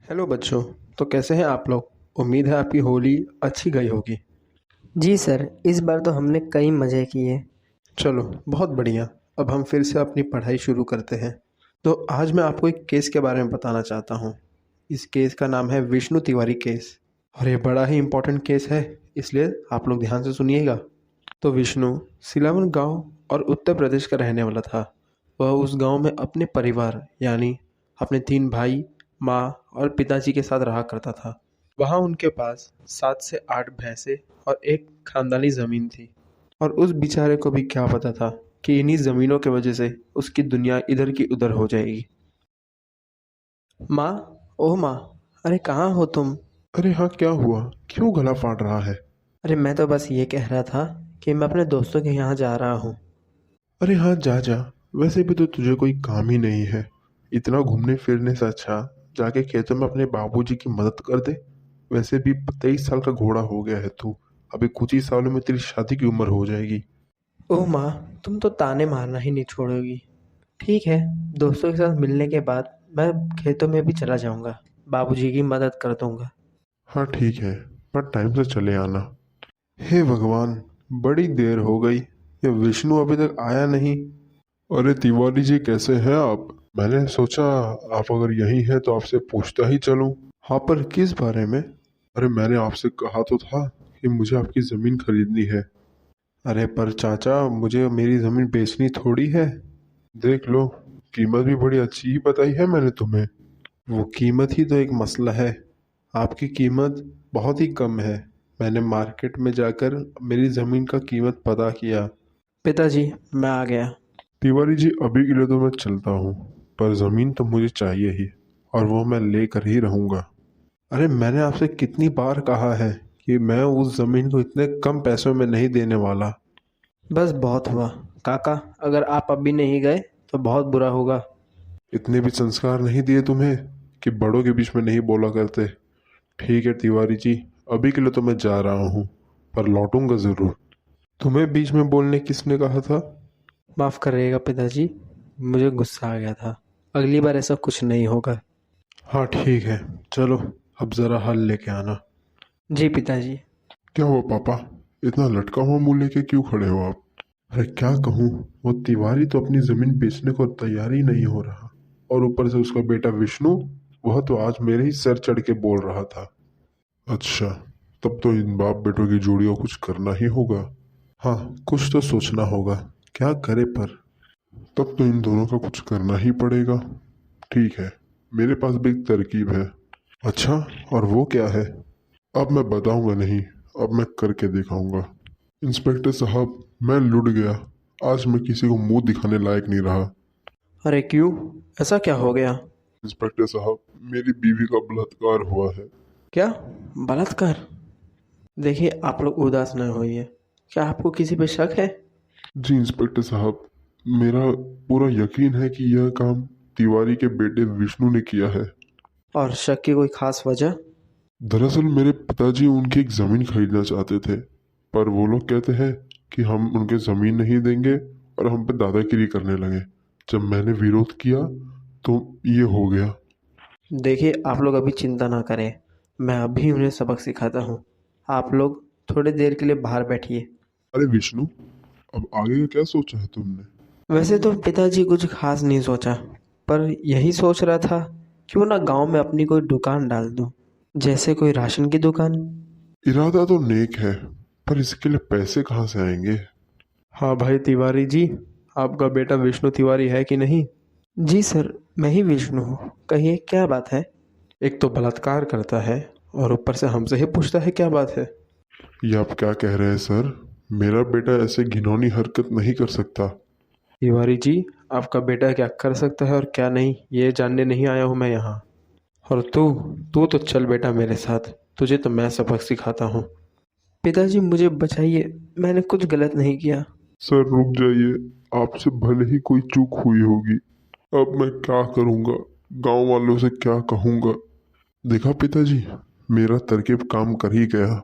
Hello बच्चों। तो कैसे हैं आप लोग? उम्मीद है आपकी होली अच्छी गई होगी। जी सर, इस बार तो हमने कई मज़े किए। चलो, बहुत बढ़िया। अब हम फिर से अपनी पढ़ाई शुरू करते हैं। तो आज मैं आपको एक केस के बारे में बताना चाहता हूँ। इस केस का नाम है विष्णु तिवारी केस। और ये बड़ा ही इम्पोर्टेंट केस है, इसलिए आप लोग ध्यान से सुनिएगा। तो विष्णु सिलावन गांव और उत्तर प्रदेश का रहने वाला था। वह उस गांव में अपने परिवार यानी अपने 3 भाई, माँ और पिताजी के साथ रहा करता था। वहाँ उनके पास 7 से 8 भैंसें और एक खानदानी ज़मीन थी। और उस बेचारे को भी क्या पता था कि इन्हीं ज़मीनों की वजह से उसकी दुनिया इधर की उधर हो जाएगी। माँ, ओह माँ, अरे कहाँ हो तुम? अरे हाँ, क्या हुआ? क्यों गला फाट रहा है? अरे मैं तो बस ये कह रहा था कि मैं अपने दोस्तों के यहाँ जा रहा हूँ। अरे हाँ, जा जा। वैसे भी तो तुझे कोई काम ही नहीं है। इतना घूमने फिरने से अच्छा जाके खेतों में अपने बाबूजी की मदद कर दे। वैसे भी 23 साल का घोड़ा हो गया है तू। अभी कुछ ही सालों में तेरी शादी की उम्र हो जाएगी। ओह माँ, तुम तो ताने मारना ही नहीं छोड़ोगी। ठीक है, दोस्तों के साथ मिलने के बाद मैं खेतों में भी चला जाऊँगा, बाबूजी की मदद कर दूँगा। हाँ ठीक है, पर टाइम से चले आना। हे भगवान, बड़ी देर हो गई। ये विष्णु अभी तक आया नहीं। अरे तिवारी जी, कैसे हैं आप? मैंने सोचा आप अगर यहीं हैं तो आपसे पूछता ही चलूं। हाँ, पर किस बारे में? अरे मैंने आपसे कहा तो था कि मुझे आपकी ज़मीन खरीदनी है। अरे पर चाचा, मुझे मेरी ज़मीन बेचनी थोड़ी है। देख लो, कीमत भी बड़ी अच्छी ही बताई है मैंने तुम्हें। वो कीमत ही तो एक मसला है। आपकी कीमत बहुत ही कम है। मैंने मार्केट में जाकर मेरी ज़मीन का कीमत पता किया। पिताजी, मैं आ गया। तिवारी जी, अभी के लिए तो मैं चलता हूँ, पर ज़मीन तो मुझे चाहिए ही, और वो मैं लेकर ही रहूँगा। अरे मैंने आपसे कितनी बार कहा है कि मैं उस ज़मीन को इतने कम पैसों में नहीं देने वाला। बस बहुत हुआ। काका, अगर आप अभी नहीं गए तो बहुत बुरा होगा। इतने भी संस्कार नहीं दिए तुम्हें कि बड़ों के बीच में नहीं बोला करते। ठीक है तिवारी जी, अभी के लिए तो मैं जा रहा हूँ, पर लौटूंगा ज़रूर। तुम्हें बीच में बोलने किसने कहा था? माफ़ करिएगा पिताजी, मुझे गुस्सा आ गया था। अगली बार ऐसा कुछ नहीं होगा। हाँ ठीक है, चलो अब ज़रा हल लेके आना। जी पिताजी। क्या हुआ पापा? इतना लटका हुआ मुंह लेके क्यों खड़े हो आप? अरे क्या कहूँ, वो तिवारी तो अपनी जमीन बेचने को तैयार ही नहीं हो रहा, और ऊपर से उसका बेटा विष्णु, वह तो आज मेरे ही सर चढ़ के बोल रहा था। अच्छा, तब तो इन बाप बेटों की जोड़ी को कुछ करना ही होगा। हाँ, कुछ तो सोचना होगा। क्या करे पर? तब तो इन दोनों का कुछ करना ही पड़ेगा। ठीक है, मेरे पास भी एक तरकीब है। अच्छा, और वो क्या है? अब मैं बताऊंगा नहीं, अब मैं करके दिखाऊंगा। इंस्पेक्टर साहब, मैं लुट गया। आज मैं किसी को मुंह दिखाने लायक नहीं रहा। अरे क्यों? ऐसा क्या हो गया? इंस्पेक्टर साहब, मेरी बीवी का बलात्कार हुआ है। क्या? बलात्कार? देखिए, आप लोग उदास न होइए। क्या आपको किसी पे शक है? जी इंस्पेक्टर साहब, मेरा पूरा यकीन है कि यह काम तिवारी के बेटे विष्णु ने किया है। और शक की कोई खास वजह? दरअसल मेरे पिताजी उनकी एक ज़मीन खरीदना चाहते थे, पर वो लोग कहते हैं कि हम उनके ज़मीन नहीं देंगे, और हम पे दादागिरी करने लगे। जब मैंने विरोध किया तो ये हो गया। देखिए, आप लोग अभी चिंता ना करें। मैं अभी उन्हें सबक सिखाता हूँ। आप लोग थोड़ी देर के लिए बाहर बैठिए। अरे विष्णु, अब आगे का क्या सोचा है तुमने? वैसे तो पिताजी कुछ खास नहीं सोचा, पर यही सोच रहा था क्यों ना गांव में अपनी कोई दुकान डाल दूं, जैसे कोई राशन की दुकान। इरादा तो नेक है, पर इसके लिए पैसे कहाँ से आएंगे? हाँ भाई तिवारी जी, आपका बेटा विष्णु तिवारी है कि नहीं? जी सर, मैं ही विष्णु हूँ। कहिए, क्या बात है? एक तो बलात्कार करता है और ऊपर से हमसे ही पूछता है क्या बात है। ये आप क्या कह रहे हैं सर? मेरा बेटा ऐसे घिनौनी हरकत नहीं कर सकता। तिवारी जी, आपका बेटा क्या कर सकता है और क्या नहीं, ये जानने नहीं आया हूँ मैं यहाँ। और तू तू तो चल बेटा मेरे साथ, तुझे तो मैं सबक सिखाता हूँ। पिताजी मुझे बचाइए, मैंने कुछ गलत नहीं किया। सर रुक जाइए, आपसे भले ही कोई चूक हुई होगी। अब मैं क्या करूँगा? गांव वालों से क्या कहूँगा? देखा पिताजी, मेरा तरकीब काम कर ही गया।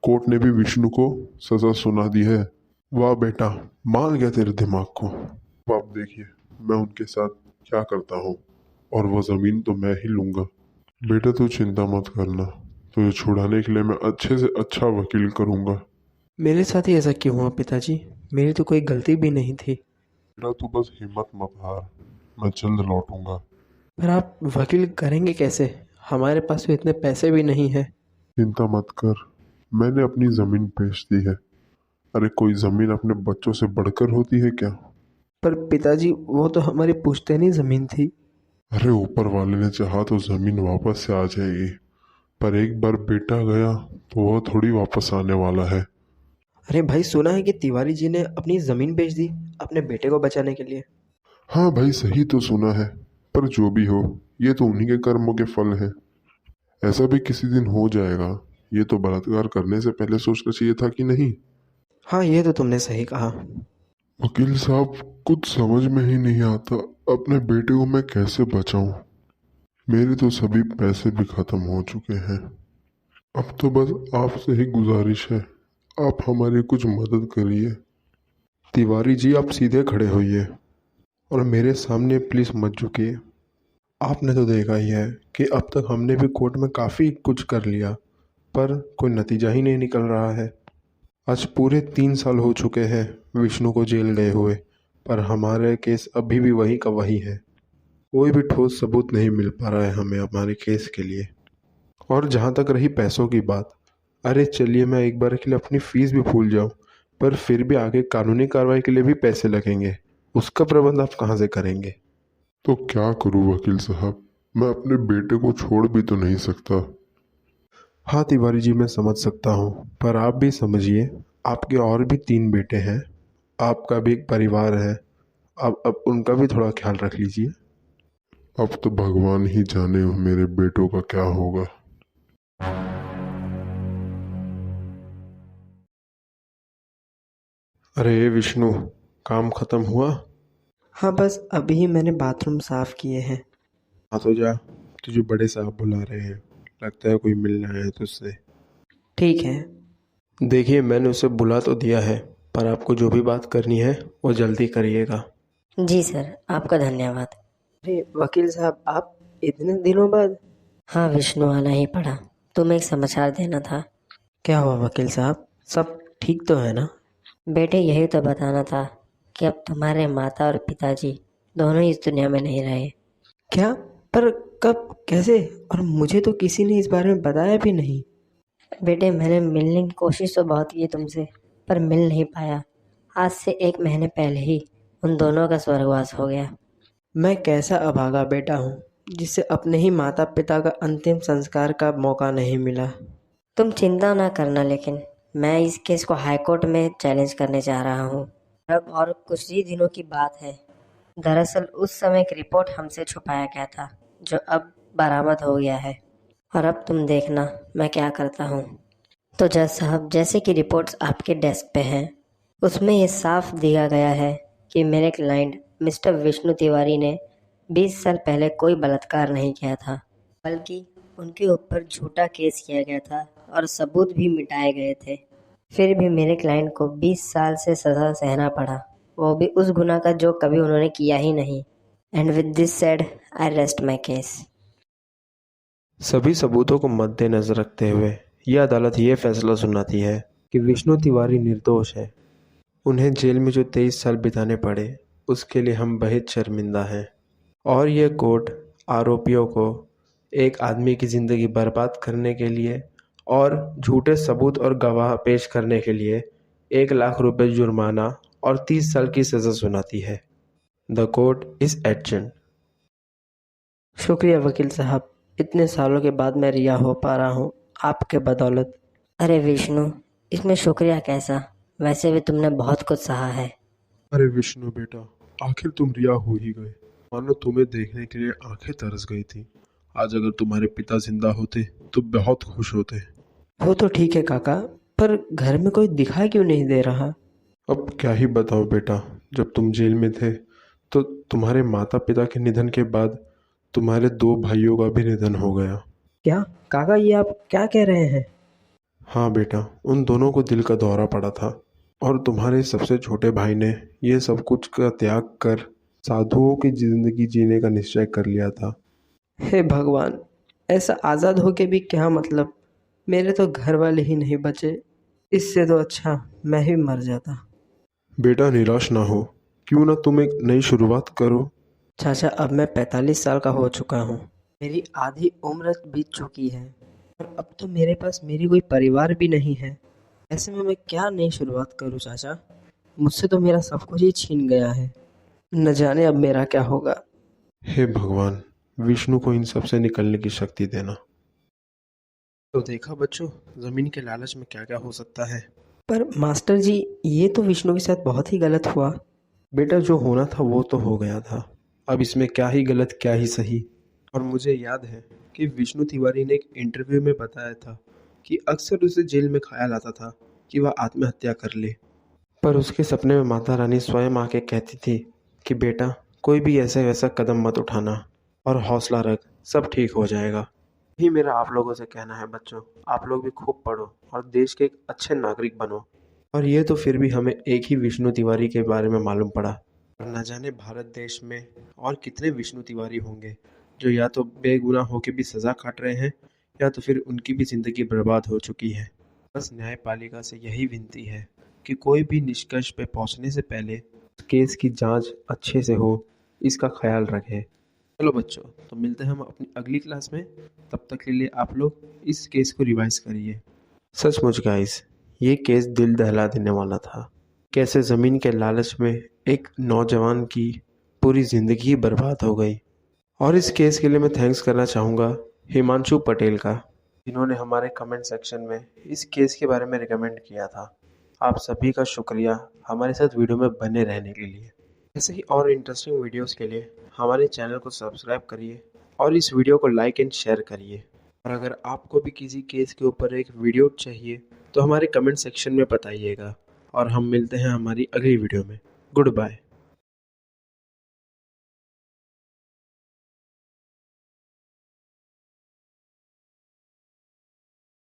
कोर्ट ने भी विष्णु को सजा सुना दी है। वाह बेटा, मान गया तेरे दिमाग को। अब आप देखिए मैं उनके साथ क्या करता हूँ, और वो ज़मीन तो मैं ही लूँगा। बेटा तू चिंता मत करना, तुझे छुड़ाने के लिए मैं अच्छे से अच्छा वकील करूँगा। मेरे साथ ही ऐसा क्यों हुआ पिताजी? मेरी तो कोई गलती भी नहीं थी। बेटा तू बस हिम्मत मत हार, मैं जल्द लौटूंगा। पर आप वकील करेंगे कैसे? हमारे पास तो इतने पैसे भी नहीं हैं। चिंता मत कर, मैंने अपनी ज़मीन बेच दी है। अरे कोई ज़मीन अपने बच्चों से बढ़कर होती है क्या? पर पिताजी वो तो हमारी पुश्तैनी ज़मीन थी। अरे ऊपर वाले ने चाहा तो ज़मीन वापस से आ जाएगी, पर एक बार बेटा गया तो वह थोड़ी वापस आने वाला है। अरे भाई, सुना है कि तिवारी जी ने अपनी ज़मीन बेच दी अपने बेटे को बचाने के लिए। हाँ भाई सही तो सुना है, पर जो भी हो ये तो उन्हीं के कर्मों के फल हैं। ऐसा भी किसी दिन हो जाएगा, ये तो बलात्कार करने से पहले सोचना चाहिए था कि नहीं? हाँ, ये तो तुमने सही कहा। वकील साहब कुछ समझ में ही नहीं आता, अपने बेटे को मैं कैसे बचाऊं। मेरे तो सभी पैसे भी खत्म हो चुके हैं। अब तो बस आपसे ही गुजारिश है, आप हमारी कुछ मदद करिए। तिवारी जी, आप सीधे खड़े होइए और मेरे सामने प्लीज़ मत झुकिए। आपने तो देखा ही है कि अब तक हमने भी कोर्ट में काफ़ी कुछ कर लिया, पर कोई नतीजा ही नहीं निकल रहा है। आज पूरे 3 साल हो चुके हैं विष्णु को जेल गए हुए, पर हमारे केस अभी भी वही का वही है। कोई भी ठोस सबूत नहीं मिल पा रहा है हमें हमारे केस के लिए। और जहाँ तक रही पैसों की बात, अरे चलिए मैं एक बार के लिए अपनी फ़ीस भी भूल जाऊँ, पर फिर भी आगे कानूनी कार्रवाई के लिए भी पैसे लगेंगे। उसका प्रबंध आप कहाँ से करेंगे? तो क्या करूं वकील साहब, मैं अपने बेटे को छोड़ भी तो नहीं सकता। हाँ तिवारी जी, मैं समझ सकता हूँ, पर आप भी समझिए, आपके और भी 3 बेटे हैं, आपका भी एक परिवार है। अब उनका भी थोड़ा ख्याल रख लीजिए। अब तो भगवान ही जाने मेरे बेटों का क्या होगा। अरे विष्णु, काम खत्म हुआ? हाँ, बस अभी ही मैंने बाथरूम साफ़ किए हैं। हाँ तो जा, तुझे बड़े साहब बुला रहे हैं, लगता है कोई मिलना है तुझसे। ठीक है। देखिए मैंने उसे बुला तो दिया है, पर आपको जो भी बात करनी है वो जल्दी करिएगा। जी सर, आपका धन्यवाद। अरे वकील साहब, आप इतने दिनों बाद? हाँ, विष्णु आना ही पड़ा। तुम्हें एक समाचार देना था। क्या हुआ वकील साहब, सब ठीक तो है ना? बेटे यही तो बताना था कि अब तुम्हारे माता और पिताजी दोनों ही इस दुनिया में नहीं रहे। क्या? पर कब, कैसे? और मुझे तो किसी ने इस बारे में बताया भी नहीं। बेटे मैंने मिलने की कोशिश तो बहुत की तुमसे, पर मिल नहीं पाया। आज से 1 महीने पहले ही उन दोनों का स्वर्गवास हो गया। मैं कैसा अभागा बेटा हूँ जिसे अपने ही माता पिता का अंतिम संस्कार का मौका नहीं मिला। तुम चिंता ना करना, लेकिन मैं इस केस को हाई कोर्ट में चैलेंज करने जा रहा हूँ। अब और कुछ ही दिनों की बात है। दरअसल उस समय एक रिपोर्ट हमसे छुपाया गया था, जो अब बरामद हो गया है। और अब तुम देखना मैं क्या करता हूँ। तो जज साहब, जैसे कि रिपोर्ट्स आपके डेस्क पे हैं, उसमें ये साफ दिया गया है कि मेरे क्लाइंट मिस्टर विष्णु तिवारी ने 20 साल पहले कोई बलात्कार नहीं किया था, बल्कि उनके ऊपर झूठा केस किया गया था और सबूत भी मिटाए गए थे। फिर भी मेरे क्लाइंट को 20 साल से सज़ा सहना पड़ा, वो भी उस गुनाह का जो कभी उन्होंने किया ही नहीं। And with this said I rest my case. सभी सबूतों को मद्देनजर रखते हुए यह अदालत ये फैसला सुनाती है कि विष्णु तिवारी निर्दोष है। उन्हें जेल में जो 23 साल बिताने पड़े उसके लिए हम बेहद शर्मिंदा हैं, और यह कोर्ट आरोपियों को एक आदमी की ज़िंदगी बर्बाद करने के लिए और झूठे सबूत और गवाह पेश करने के लिए 1 लाख रुपए जुर्माना और 30 साल की सज़ा सुनाती है। The court is adjourned. शुक्रिया वकील साहब, इतने सालों के बाद मैं रिहा हो पा रहा हूँ आपके बदौलत। अरे विष्णु, इसमें शुक्रिया कैसा, वैसे भी तुमने बहुत कुछ सहा है। अरे विष्णु बेटा, आखिर तुम रिहा हो ही गए। मानो तुम्हें देखने के लिए आंखें तरस गई थी। आज अगर तुम्हारे पिता जिंदा होते तो बहुत खुश होते। वो तो ठीक है काका, पर घर में कोई दिखाई क्यों नहीं दे रहा? अब क्या ही बताओ बेटा, जब तुम जेल में थे तो तुम्हारे माता पिता के निधन के बाद तुम्हारे 2 भाइयों का भी निधन हो गया। क्या काका, ये आप क्या कह रहे हैं? हाँ बेटा, उन दोनों को दिल का दौरा पड़ा था और तुम्हारे सबसे छोटे भाई ने ये सब कुछ का त्याग कर साधुओं की जिंदगी जीने का निश्चय कर लिया था। हे भगवान, ऐसा आज़ाद होके भी क्या मतलब, मेरे तो घर वाले ही नहीं बचे। इससे तो अच्छा मैं ही मर जाता। बेटा निराश ना हो, क्यों ना तुम एक नई शुरुआत करो। चाचा, अब मैं 45 साल का हो चुका हूँ। मेरी आधी उम्र बीत चुकी है और अब तो मेरे पास मेरी कोई परिवार भी नहीं है। ऐसे में मैं क्या नई शुरुआत करूँ चाचा? मुझसे तो मेरा सब कुछ ही छीन गया है। न जाने अब मेरा क्या होगा। हे भगवान, विष्णु को इन सब से निकलने की शक्ति देना। तो देखा बच्चों, ज़मीन के लालच में क्या क्या हो सकता है। पर मास्टर जी, ये तो विष्णु के साथ बहुत ही गलत हुआ। बेटा, जो होना था वो तो हो गया था। अब इसमें क्या ही गलत क्या ही सही। और मुझे याद है कि विष्णु तिवारी ने एक इंटरव्यू में बताया था कि अक्सर उसे जेल में ख्याल आता था कि वह आत्महत्या कर ले। पर उसके सपने में माता रानी स्वयं आके कहती थी कि बेटा, कोई भी ऐसा वैसा कदम मत उठाना और हौसला रख, सब ठीक हो जाएगा। यही मेरा आप लोगों से कहना है बच्चों, आप लोग भी खूब पढ़ो और देश के एक अच्छे नागरिक बनो। और ये तो फिर भी हमें एक ही विष्णु तिवारी के बारे में मालूम पड़ा, और न जाने भारत देश में और कितने विष्णु तिवारी होंगे जो या तो बेगुनाह होकर भी सज़ा काट रहे हैं या तो फिर उनकी भी ज़िंदगी बर्बाद हो चुकी है। बस न्यायपालिका से यही विनती है कि कोई भी निष्कर्ष पे पहुंचने से पहले केस की जांच अच्छे से हो, इसका ख्याल रखें। चलो बच्चों, तो मिलते हैं हम अपनी अगली क्लास में। तब तक के लिए आप लोग इस केस को रिवाइज करिए। सचमुच गाइस, ये केस दिल दहला देने वाला था। कैसे ज़मीन के लालच में एक नौजवान की पूरी ज़िंदगी बर्बाद हो गई। और इस केस के लिए मैं थैंक्स करना चाहूँगा हिमांशु पटेल का, जिन्होंने हमारे कमेंट सेक्शन में इस केस के बारे में रिकमेंड किया था। आप सभी का शुक्रिया हमारे साथ वीडियो में बने रहने के लिए। ऐसे ही और इंटरेस्टिंग वीडियोस के लिए हमारे चैनल को सब्सक्राइब करिए और इस वीडियो को लाइक एंड शेयर करिए। और अगर आपको भी किसी केस के ऊपर एक वीडियो चाहिए तो हमारे कमेंट सेक्शन में बताइएगा। और हम मिलते हैं हमारी अगली वीडियो में। Good bye.